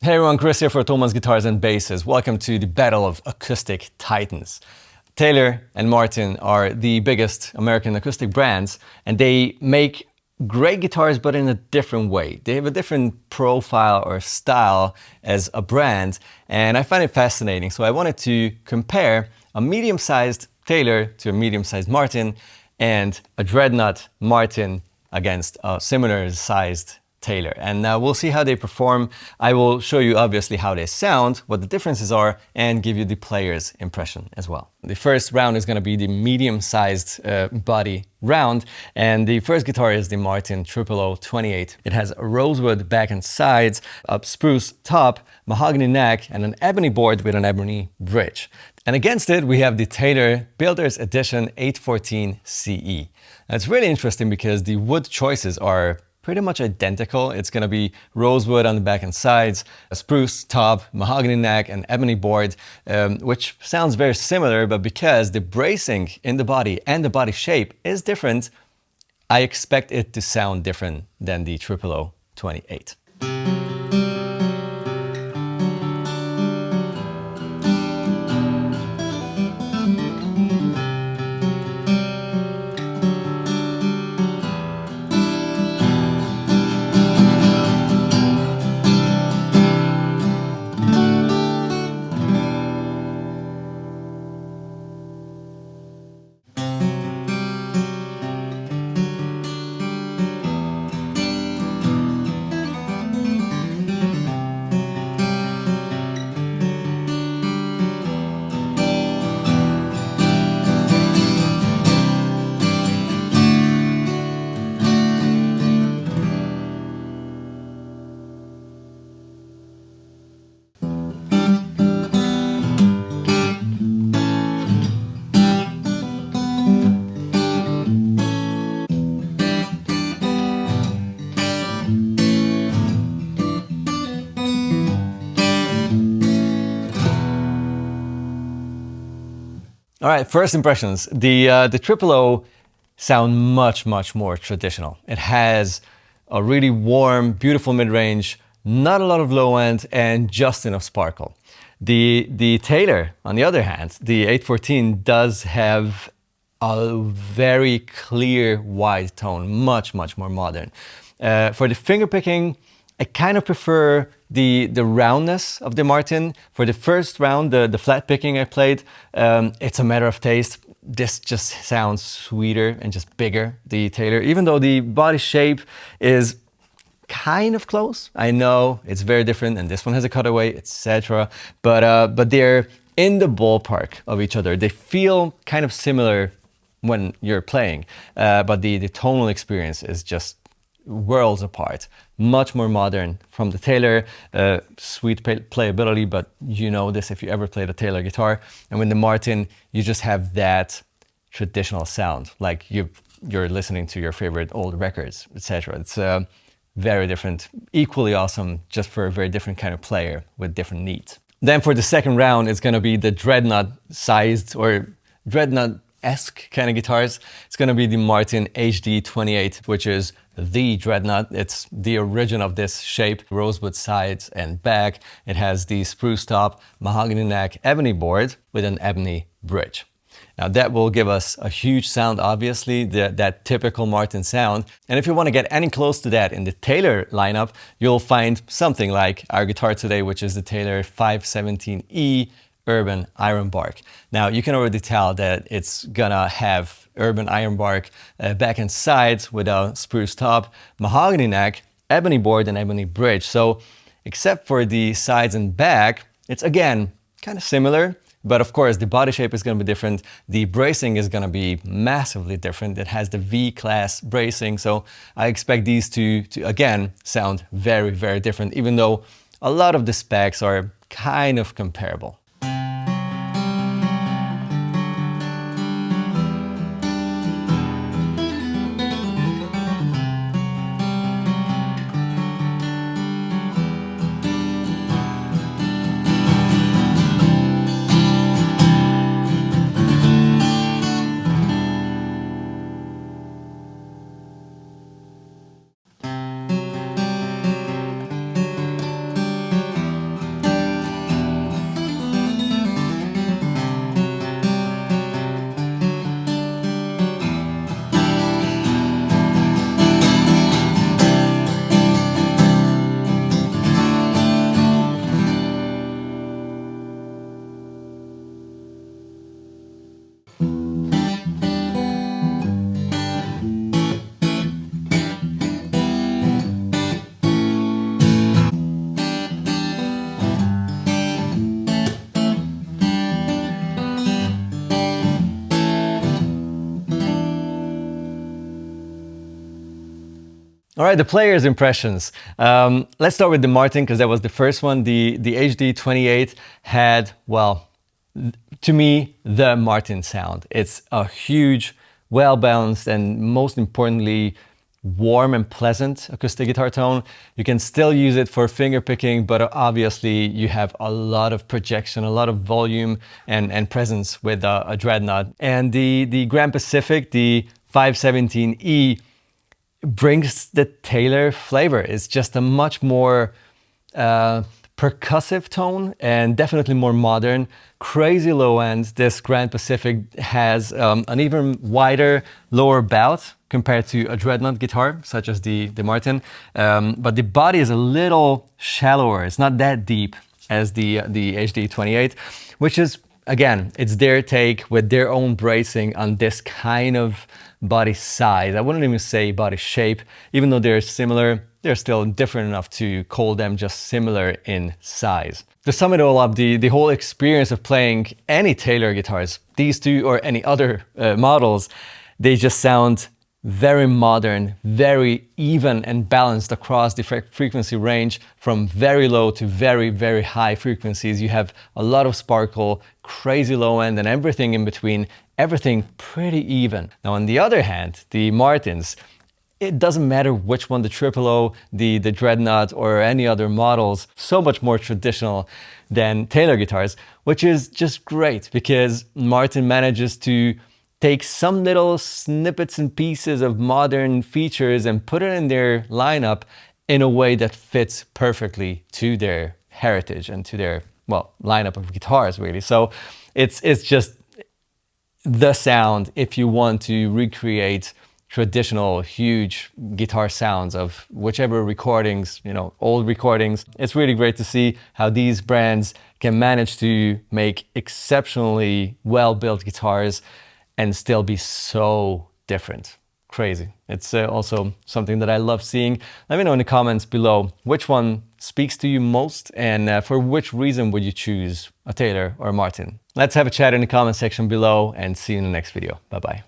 Hey everyone, Chris here for Thomann Guitars and Basses. Welcome to the Battle of Acoustic Titans. Taylor and Martin are the biggest American acoustic brands, and they make great guitars but in a different way. They have a different profile or style as a brand, and I find it fascinating. So I wanted to compare a medium-sized Taylor to a medium-sized Martin and a Dreadnought Martin against a similar-sized Taylor. And we'll see how they perform. I will show you obviously how they sound, what the differences are, and give you the player's impression as well. The first round is going to be the medium-sized body round, and the first guitar is the Martin 00028. It has a rosewood back and sides, a spruce top, mahogany neck, and an ebony board with an ebony bridge. And against it, we have the Taylor Builder's Edition 814 CE. Now, it's really interesting because the wood choices are pretty much identical. It's going to be rosewood on the back and sides, a spruce top, mahogany neck, and ebony board, which sounds very similar, but because the bracing in the body and the body shape is different, I expect it to sound different than the 00028. All right, first impressions. The 000 sound much more traditional. It has a really warm, beautiful mid-range, not a lot of low end, and just enough sparkle. The Taylor, on the other hand, the 814 does have a very clear wide tone, much more modern. For the fingerpicking, I kind of prefer the roundness of the Martin. For the first round, the flat picking I played, it's a matter of taste. This just sounds sweeter and just bigger, the Taylor, even though the body shape is kind of close. I know it's very different, and this one has a cutaway, etc. But they're in the ballpark of each other. They feel kind of similar when you're playing, but the tonal experience is just worlds apart. Much more modern from the Taylor, sweet playability, but you know this if you ever played a Taylor guitar. And with the Martin, you just have that traditional sound, like you're listening to your favorite old records, etc. It's very different, equally awesome, just for a very different kind of player with different needs. Then for the second round, it's going to be the Dreadnought sized or Dreadnought-esque kind of guitars. It's going to be the Martin HD28, which is the Dreadnought. It's the origin of this shape, rosewood sides and back. It has the spruce top, mahogany neck, ebony board with an ebony bridge. Now that will give us a huge sound, obviously, that typical Martin sound. And if you want to get any close to that in the Taylor lineup, you'll find something like our guitar today, which is the Taylor 517E Urban Ironbark. Now you can already tell that it's gonna have Urban Ironbark back and sides with a spruce top, mahogany neck, ebony board, and ebony bridge. So except for the sides and back, it's again kind of similar, but of course the body shape is going to be different. The bracing is going to be massively different. It has the V-class bracing, so I expect these to again sound very different, even though a lot of the specs are kind of comparable. All right, the player's impressions. Let's start with the Martin, because that was the first one. The HD28 had, well, to me, the Martin sound. It's a huge, well-balanced, and most importantly, warm and pleasant acoustic guitar tone. You can still use it for finger picking, but obviously you have a lot of projection, a lot of volume and presence with a Dreadnought. And the Grand Pacific, the 517E, brings the Taylor flavor. It's just a much more percussive tone and definitely more modern. Crazy low end. This Grand Pacific has an even wider lower bout compared to a Dreadnought guitar, such as the Martin. But the body is a little shallower. It's not that deep as the HD28, which is, again, it's their take with their own bracing on this kind of body size. I wouldn't even say body shape, even though they're similar, they're still different enough to call them just similar in size. To sum it all up, the whole experience of playing any Taylor guitars, these two or any other models, they just sound very modern, very even and balanced across the frequency range, from very low to very, very high frequencies. You have a lot of sparkle, crazy low end, and everything in between, everything pretty even. Now, on the other hand, the Martins, it doesn't matter which one, the O, the Dreadnought, or any other models, so much more traditional than Taylor guitars, which is just great because Martin manages to take some little snippets and pieces of modern features and put it in their lineup in a way that fits perfectly to their heritage and to their, well, lineup of guitars, really. So it's just the sound if you want to recreate traditional huge guitar sounds of whichever recordings, you know, old recordings. It's really great to see how these brands can manage to make exceptionally well-built guitars and still be so different. Crazy. It's also something that I love seeing. Let me know in the comments below which one speaks to you most, and for which reason would you choose a Taylor or a Martin. Let's have a chat in the comment section below, and see you in the next video. Bye bye.